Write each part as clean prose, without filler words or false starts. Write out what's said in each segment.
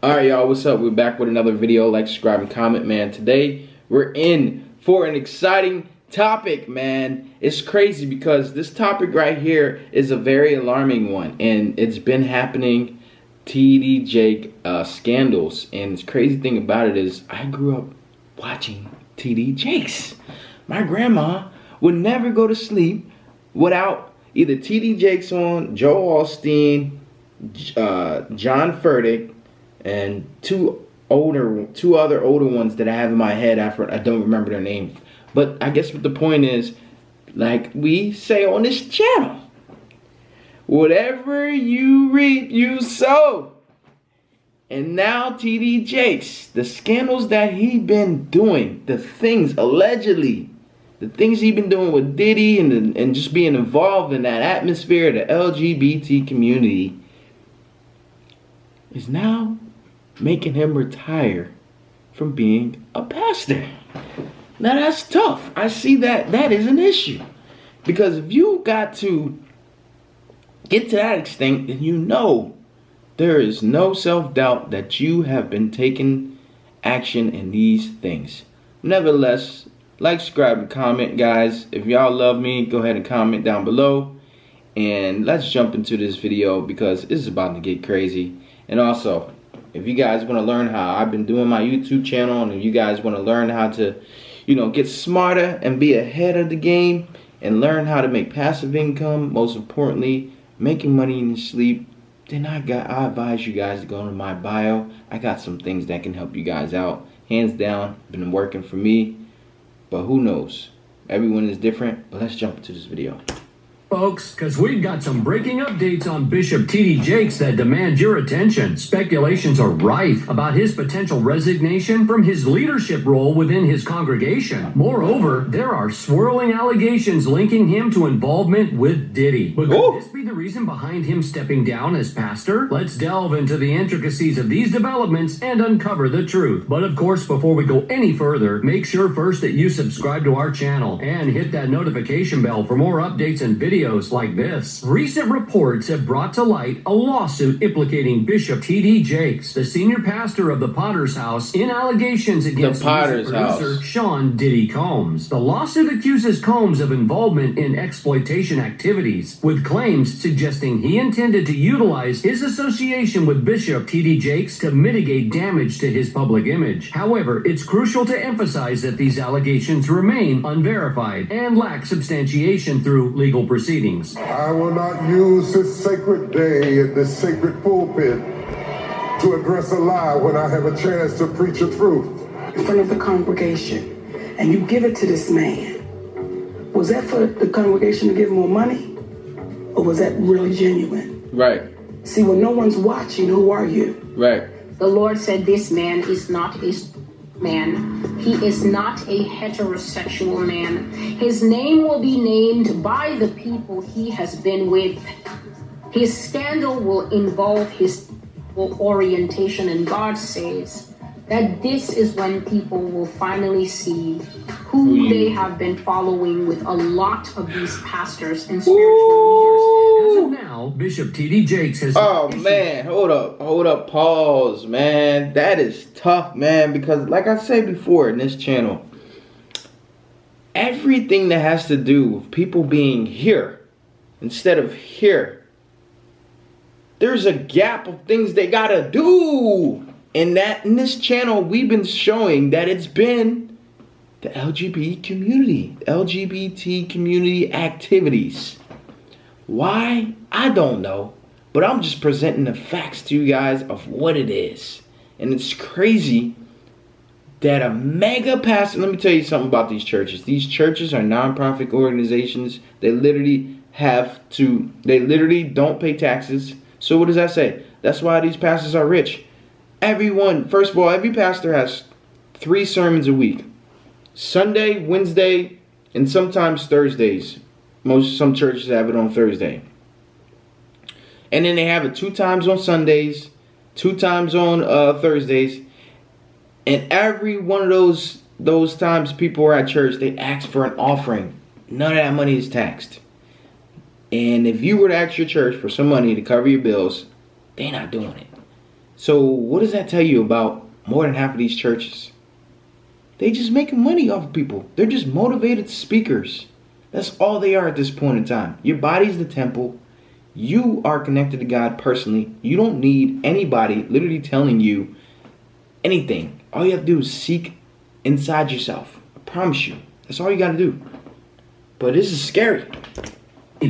Alright y'all, what's up? We're back with another video. Like, subscribe, and comment, man. Today, we're in for an exciting topic, man. It's crazy because this topic right here is a very alarming one. And it's been happening, TD Jake scandals. And the crazy thing about it is, I grew up watching TD Jakes. My grandma would never go to sleep without either TD Jakes on, Joe Osteen, John Furtick, and two other older ones that I have in my head after I don't remember their names. But I guess what the point is, like we say on this channel, whatever you reap, you sow. And now TD Jakes, the scandals that he been doing, the things allegedly, the things he been doing with Diddy and just being involved in that atmosphere, the LGBT community, is now making him retire from being a pastor. Now that's tough. I see that is an issue. Because if you got to get to that extent, then you know there is no self-doubt that you have been taking action in these things. Nevertheless, like, subscribe, and comment, guys. If y'all love me, go ahead and comment down below. And let's jump into this video because this is about to get crazy. And also, if you guys want to learn how I've been doing my YouTube channel, and if you guys want to learn how to, get smarter and be ahead of the game and learn how to make passive income, most importantly, making money in your sleep, then I advise you guys to go into my bio. I got some things that can help you guys out. Hands down, been working for me, but who knows? Everyone is different, but let's jump into this video. Folks, because we've got some breaking updates on Bishop TD Jakes that demand your attention. Speculations are rife about his potential resignation from his leadership role within his congregation. Moreover, there are swirling allegations linking him to involvement with Diddy. But could this be the reason behind him stepping down as pastor? Let's delve into the intricacies of these developments and uncover the truth. But of course, before we go any further, make sure first that you subscribe to our channel and hit that notification bell for more updates and videos like this. Recent reports have brought to light a lawsuit implicating Bishop TD Jakes, the senior pastor of the Potter's House, in allegations against music producer Sean Diddy Combs. The lawsuit accuses Combs of involvement in exploitation activities, with claims suggesting he intended to utilize his association with Bishop TD Jakes to mitigate damage to his public image. However, it's crucial to emphasize that these allegations remain unverified and lack substantiation through legal proceedings. I will not use this sacred day and this sacred pulpit to address a lie when I have a chance to preach a truth. In front of the congregation, and you give it to this man. Was that for the congregation to give more money? Or was that really genuine? Right. See, when no one's watching, who are you? Right. The Lord said this man is not a man. He is not a heterosexual man. His name will be named by the people he has been with. His scandal will involve his orientation, and God says that this is when people will finally see who they have been following with a lot of these pastors and spiritual leaders. As of now, Bishop TD Jakes has... Oh, man. Hold up. Pause, man. That is tough, man, because like I said before in this channel, everything that has to do with people being here instead of here, there's a gap of things they gotta do. And that in this channel, we've been showing that it's been the LGBT community activities. Why? I don't know. But I'm just presenting the facts to you guys of what it is. And it's crazy that a mega pastor... Let me tell you something about these churches. These churches are non-profit organizations. They literally don't pay taxes. So what does that say? That's why these pastors are rich. First of all, every pastor has 3 sermons a week. Sunday, Wednesday, and sometimes Thursdays. Some churches have it on Thursday. And then they have it 2 times on Sundays, 2 times on Thursdays. And every one of those times people are at church, they ask for an offering. None of that money is taxed. And if you were to ask your church for some money to cover your bills, they're not doing it. So what does that tell you about more than half of these churches? They just making money off of people. They're just motivated speakers. That's all they are at this point in time. Your body's the temple. You are connected to God personally. You don't need anybody literally telling you anything. All you have to do is seek inside yourself. I promise you. That's all you got to do. But this is scary.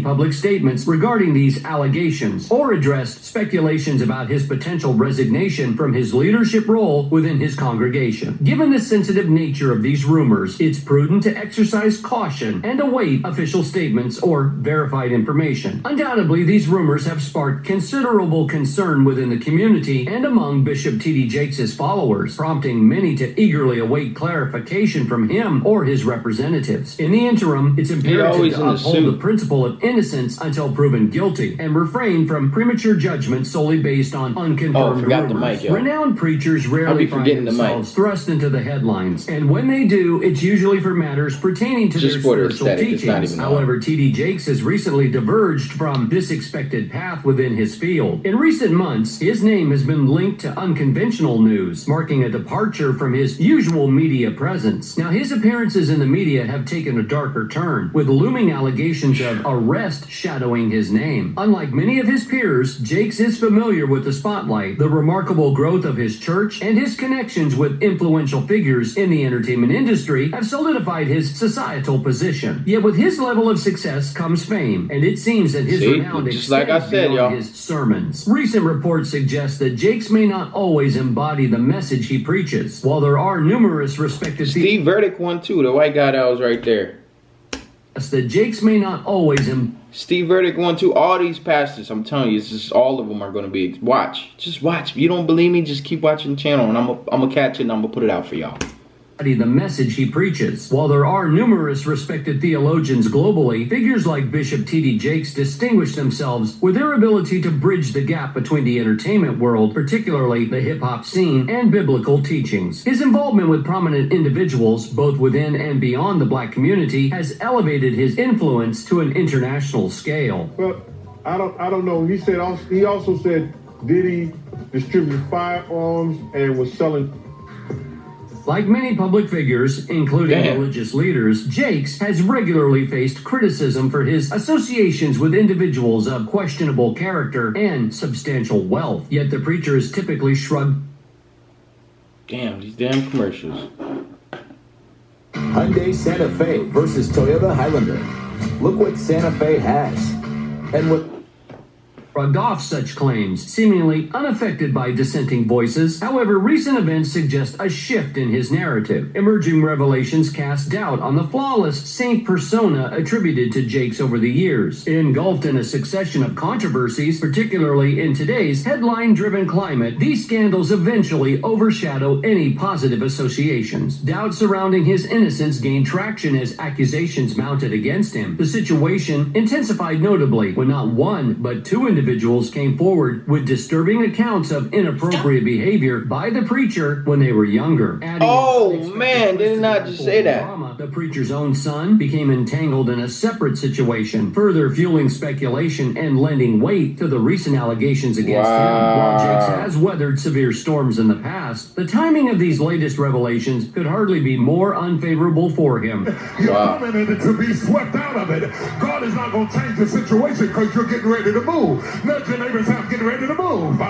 Public statements regarding these allegations or addressed speculations about his potential resignation from his leadership role within his congregation. Given the sensitive nature of these rumors, it's prudent to exercise caution and await official statements or verified information. Undoubtedly, these rumors have sparked considerable concern within the community and among Bishop T.D. Jakes' followers, prompting many to eagerly await clarification from him or his representatives. In the interim, it's imperative to uphold the principle of innocence until proven guilty and refrain from premature judgment solely based on unconfirmed rumors. Renowned preachers rarely find themselves thrust into the headlines, and when they do, it's usually for matters pertaining to their spiritual teachings. However, T.D. Jakes has recently diverged from this expected path within his field. In recent months, his name has been linked to unconventional news, marking a departure from his usual media presence. Now, his appearances in the media have taken a darker turn, with looming allegations of arrest shadowing his name. Unlike many of his peers, Jakes is familiar with the spotlight, the remarkable growth of his church, and his connections with influential figures in the entertainment industry have solidified his societal position. Yet with his level of success comes fame, and it seems that his renown extends beyond his sermons. Recent reports suggest that Jakes may not always embody the message he preaches. While there are numerous respected Steve Verdict won too, the white guy that was right there. That Jakes may not always Steve Verdict 1, 2, all these pastors, I'm telling you, it's just all of them are going to be, watch, just watch. If you don't believe me, just keep watching the channel, and I'm going to catch it, and I'm going to put it out for y'all. The message he preaches. While there are numerous respected theologians globally, figures like Bishop T.D. Jakes distinguish themselves with their ability to bridge the gap between the entertainment world, particularly the hip-hop scene, and biblical teachings. His involvement with prominent individuals, both within and beyond the black community, has elevated his influence to an international scale. Well, I don't know. He also said Diddy distributed firearms and was selling. Like many public figures, including religious leaders, Jakes has regularly faced criticism for his associations with individuals of questionable character and substantial wealth. Yet the preacher is typically shrugged. Damn, these damn commercials. Hyundai Santa Fe versus Toyota Highlander. Look what Santa Fe has. And what shrugged off such claims, seemingly unaffected by dissenting voices. However, recent events suggest a shift in his narrative. Emerging revelations cast doubt on the flawless saint persona attributed to Jakes over the years. Engulfed in a succession of controversies, particularly in today's headline-driven climate, these scandals eventually overshadow any positive associations. Doubts surrounding his innocence gained traction as accusations mounted against him. The situation intensified notably when not one, but two individuals came forward with disturbing accounts of inappropriate behavior by the preacher when they were younger. Oh man, did not just say that. The preacher's own son became entangled in a separate situation, further fueling speculation and lending weight to the recent allegations against him. While Jakes has weathered severe storms in the past, the timing of these latest revelations could hardly be more unfavorable for him. You're coming in it to be swept out of it. God is not going to change the situation because you're getting ready to move. Nudge your neighbors out, getting ready to move.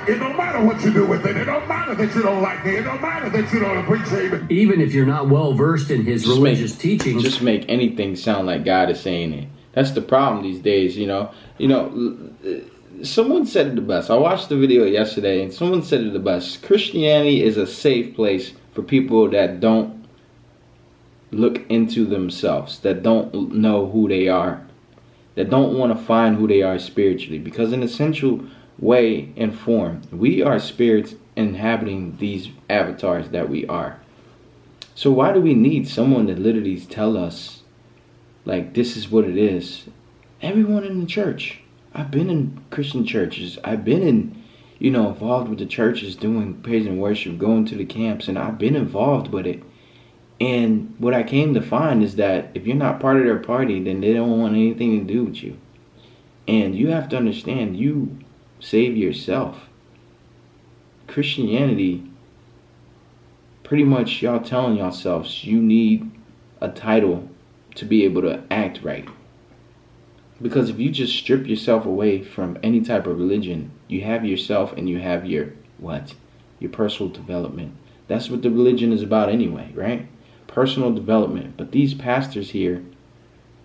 It don't matter what you do with it. It don't matter that you don't like me. It don't matter that you don't appreciate it. Even if you're not well versed in his religious teachings, just make anything sound like God is saying it. That's the problem these days, you know. Someone said it the best. I watched the video yesterday, and someone said it the best. Christianity is a safe place for people that don't look into themselves, that don't know who they are, that don't want to find who they are spiritually. Because in essential way and form, we are spirits inhabiting these avatars that we are. So why do we need someone to literally tell us, like, this is what it is? Everyone in the church. I've been in Christian churches. I've been in, involved with the churches, doing praise and worship, going to the camps, and I've been involved with it. And what I came to find is that if you're not part of their party, then they don't want anything to do with you. And you have to understand, you save yourself. Christianity, pretty much y'all telling yourselves you need a title to be able to act right. Because if you just strip yourself away from any type of religion, you have yourself and you have your what? Your personal development. That's what the religion is about anyway, right? Personal development. But these pastors here,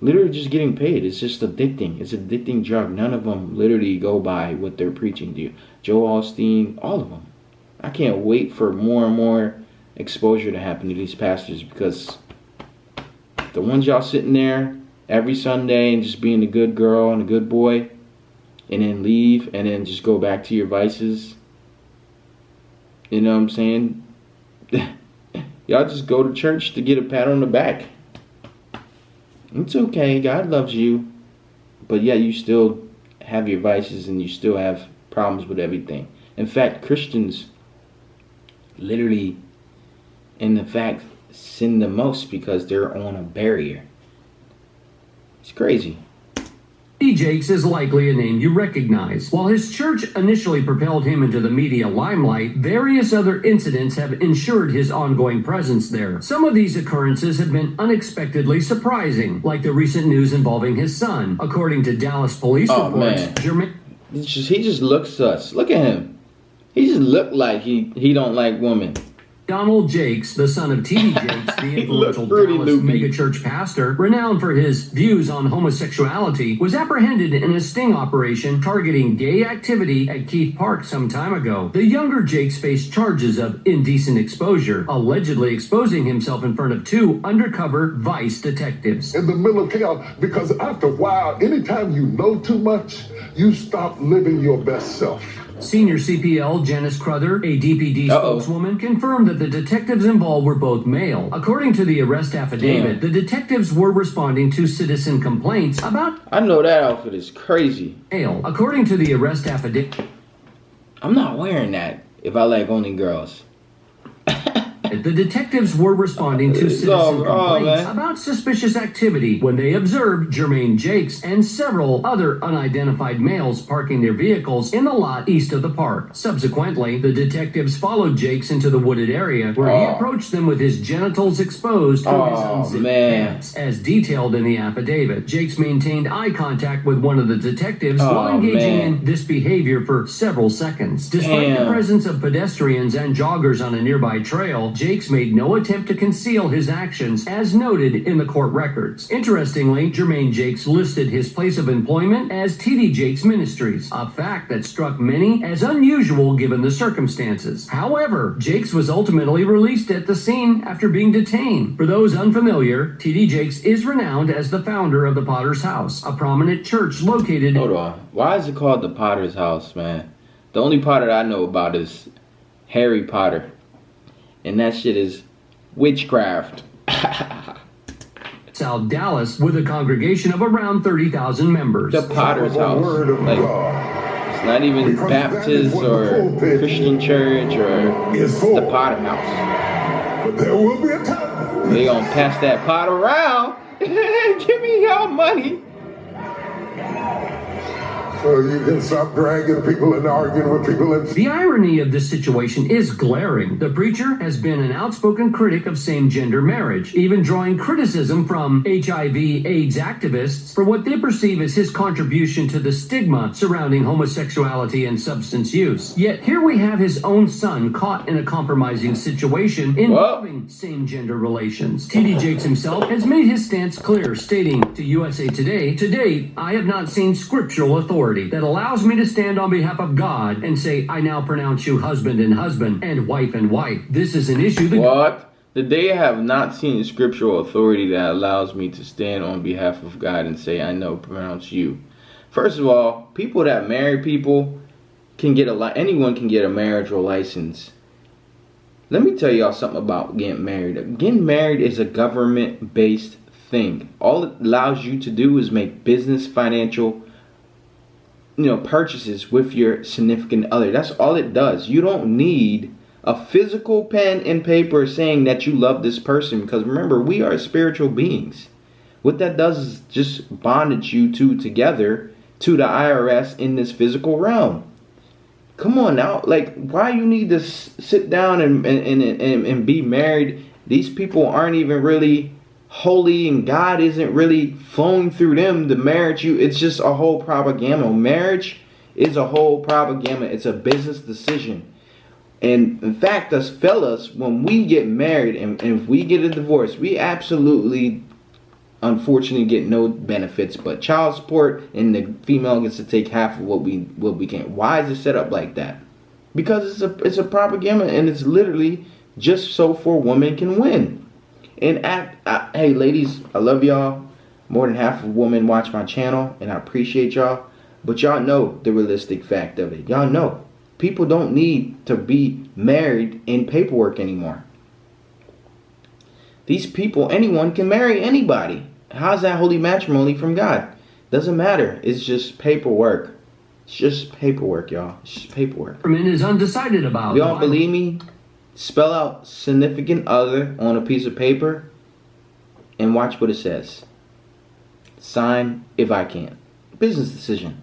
literally just getting paid. It's just addicting. It's an addicting drug. None of them literally go by what they're preaching to you. Joe Osteen, all of them. I can't wait for more and more exposure to happen to these pastors, because the ones y'all sitting there every Sunday and just being a good girl and a good boy and then leave and then just go back to your vices. You know what I'm saying? Y'all just go to church to get a pat on the back. It's okay. God loves you. But yeah, you still have your vices and you still have problems with everything. In fact, Christians literally, in fact, sin the most because they're on a barrier. It's crazy. T.D. Jakes is likely a name you recognize. While his church initially propelled him into the media limelight, various other incidents have ensured his ongoing presence there. Some of these occurrences have been unexpectedly surprising, like the recent news involving his son. According to Dallas police reports, Jermaine... He just looks sus. Look at him. He just looked like he don't like women. Donald Jakes, the son of T.D. Jakes, the influential Dallas megachurch pastor, renowned for his views on homosexuality, was apprehended in a sting operation targeting gay activity at Keith Park some time ago. The younger Jakes faced charges of indecent exposure, allegedly exposing himself in front of two undercover Vice detectives. In the middle of chaos, because after a while, anytime you know too much, you stop living your best self. Senior CPL Janice Cruther, a DPD spokeswoman, confirmed that the detectives involved were both male. According to the arrest affidavit, the detectives were responding to citizen complaints about... I know that outfit is crazy. Male. According to the arrest affidavit... I'm not wearing that if I like only girls. The detectives were responding to citizen complaints about suspicious activity when they observed Jermaine Jakes and several other unidentified males parking their vehicles in the lot east of the park. Subsequently, the detectives followed Jakes into the wooded area where he approached them with his genitals exposed to his unzipped pants. As detailed in the affidavit, Jakes maintained eye contact with one of the detectives while engaging in this behavior for several seconds. Despite the presence of pedestrians and joggers on a nearby trail, Jakes made no attempt to conceal his actions, as noted in the court records. Interestingly, Jermaine Jakes listed his place of employment as T.D. Jakes Ministries, a fact that struck many as unusual given the circumstances. However, Jakes was ultimately released at the scene after being detained. For those unfamiliar, T.D. Jakes is renowned as the founder of the Potter's House, a prominent church located... Hold on. Why is it called the Potter's House, man? The only Potter I know about is Harry Potter. And that shit is witchcraft. South Dallas, with a congregation of around 30,000 members. The Potter's House. Like, it's not even Baptist or Christian church or it's the Potter House. But there will be a time. They gonna pass that pot around. Give me your money. So you can stop dragging people and arguing with people. The irony of this situation is glaring. The preacher has been an outspoken critic of same-gender marriage, even drawing criticism from HIV/AIDS activists for what they perceive as his contribution to the stigma surrounding homosexuality and substance use. Yet here we have his own son caught in a compromising situation involving same-gender relations. T.D. Jakes himself has made his stance clear, stating to USA Today, "To date, I have not seen scriptural authority that allows me to stand on behalf of God and say, I now pronounce you husband and husband and wife and wife. This is an issue that..." What? They have not seen scriptural authority that allows me to stand on behalf of God and say, I know, pronounce you. First of all, people that marry people can get anyone can get a marital license. Let me tell y'all something about getting married. Getting married is a government-based thing. All it allows you to do is make business, financial, purchases with your significant other. That's all it does. You don't need a physical pen and paper saying that you love this person, because remember, we are spiritual beings. What that does is just bonded you two together to the IRS in this physical realm. come on now. Like, why you need to sit down and be married? These people aren't even really holy, and God isn't really flowing through them. The marriage, it's just a whole propaganda. Marriage is a whole propaganda. It's a business decision. And in fact, us fellas, when we get married and if we get a divorce, we absolutely, unfortunately, get no benefits but child support, and the female gets to take half of what we can. Why is it set up like that? Because it's a propaganda, and it's literally just so for women can win. And hey, ladies, I love y'all. More than half of women watch my channel, and I appreciate y'all. But y'all know the realistic fact of it. Y'all know people don't need to be married in paperwork anymore. These people, anyone can marry anybody. How's that holy matrimony from God? Doesn't matter. It's just paperwork. It's just paperwork, y'all. It's just paperwork. Is undecided about. If you don't believe me, spell out significant other on a piece of paper and watch what it says. Sign if I can. Business decision.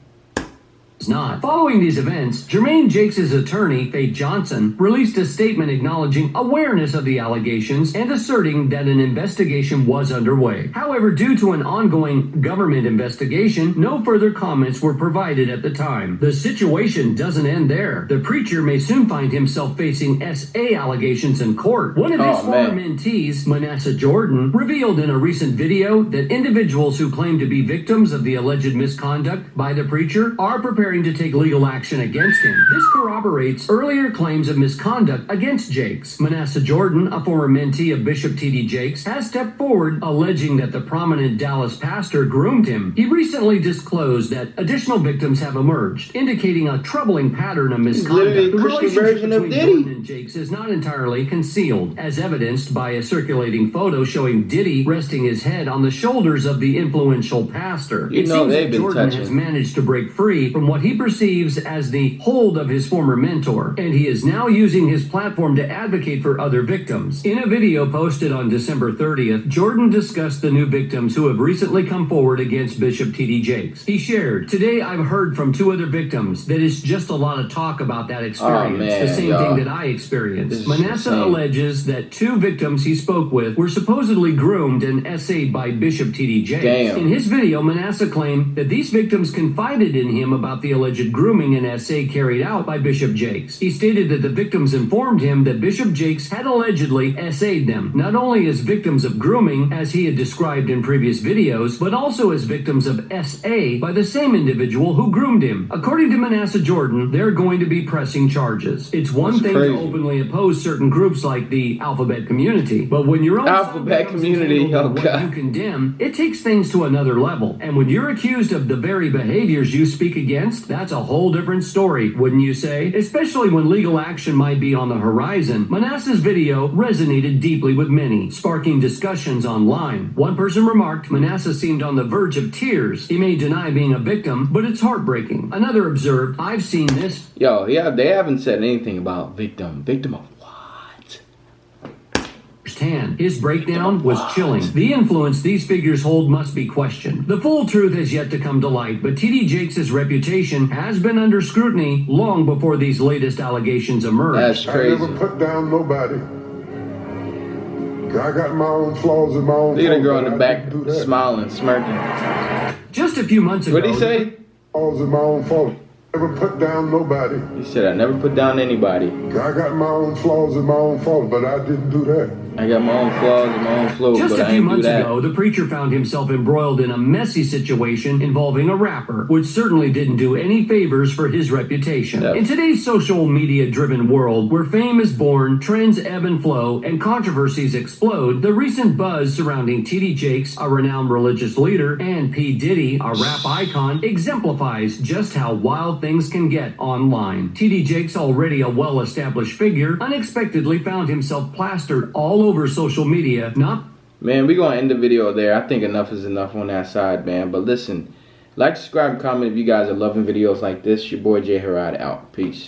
Not. Following these events, Jermaine Jakes' attorney, Faith Johnson, released a statement acknowledging awareness of the allegations and asserting that an investigation was underway. However, due to an ongoing government investigation, no further comments were provided at the time. The situation doesn't end there. The preacher may soon find himself facing SA allegations in court. One of his former mentees, Manasseh Jordan, revealed in a recent video that individuals who claim to be victims of the alleged misconduct by the preacher are preparing to take legal action against him. This corroborates earlier claims of misconduct against Jakes. Manasseh Jordan, a former mentee of Bishop T.D. Jakes, has stepped forward alleging that the prominent Dallas pastor groomed him. He recently disclosed that additional victims have emerged, indicating a troubling pattern of misconduct. The relationship between Jordan and Jakes is not entirely concealed, as evidenced by a circulating photo showing Diddy resting his head on the shoulders of the influential pastor. It seems that Jordan has managed to break free from what he perceives as the hold of his former mentor, and he is now using his platform to advocate for other victims. In a video posted on December 30th, Jordan discussed the new victims who have recently come forward against Bishop T.D. Jakes. He shared, "Today I've heard from 2 other victims that is just a lot of talk about that experience, the same thing that I experienced." Manasseh alleges that 2 victims he spoke with were supposedly groomed and essayed by Bishop T.D. Jakes. In his video, Manasseh claimed that these victims confided in him about the alleged grooming and essay carried out by Bishop Jakes. He stated that the victims informed him that Bishop Jakes had allegedly essayed them, not only as victims of grooming, as he had described in previous videos, but also as victims of SA by the same individual who groomed him. According to Manasseh Jordan, they're going to be pressing charges. It's one thing to openly oppose certain groups like the Alphabet community, but when your own Alphabet community, what you condemn, it takes things to another level. And when you're accused of the very behaviors you speak against, that's a whole different story, wouldn't you say? Especially when legal action might be on the horizon. Manasseh's video resonated deeply with many, sparking discussions online. One person remarked Manasseh seemed on the verge of tears. He may deny being a victim, but it's heartbreaking. Another observed, "I've seen this." Yo, yeah, they haven't said anything about victim. Victim of what? His breakdown was chilling. The influence these figures hold must be questioned. The full truth has yet to come to light, but T.D. Jakes' reputation has been under scrutiny long before these latest allegations emerged. That's crazy. I never put down nobody. I got my own flaws and my own. Look at the girl in the back smiling, smirking. Just a few months ago. What did he say? Flaws and my own fault. Never put down nobody. He said, "I never put down anybody. I got my own flaws and my own fault, but I didn't do that." I got my own flaws and my own flaws, Just but a I few ain't do months that." ago, the preacher found himself embroiled in a messy situation involving a rapper, which certainly didn't do any favors for his reputation. Yep. In today's social media-driven world, where fame is born, trends ebb and flow, and controversies explode, the recent buzz surrounding T.D. Jakes, a renowned religious leader, and P. Diddy, a rap icon, exemplifies just how wild things can get online. T.D. Jakes, already a well-established figure, unexpectedly found himself plastered all over social media. Man, we're gonna end the video there. I think enough is enough on that side, man. But listen, like, subscribe, and comment if you guys are loving videos like this. Your boy J HORRIFIED out. Peace.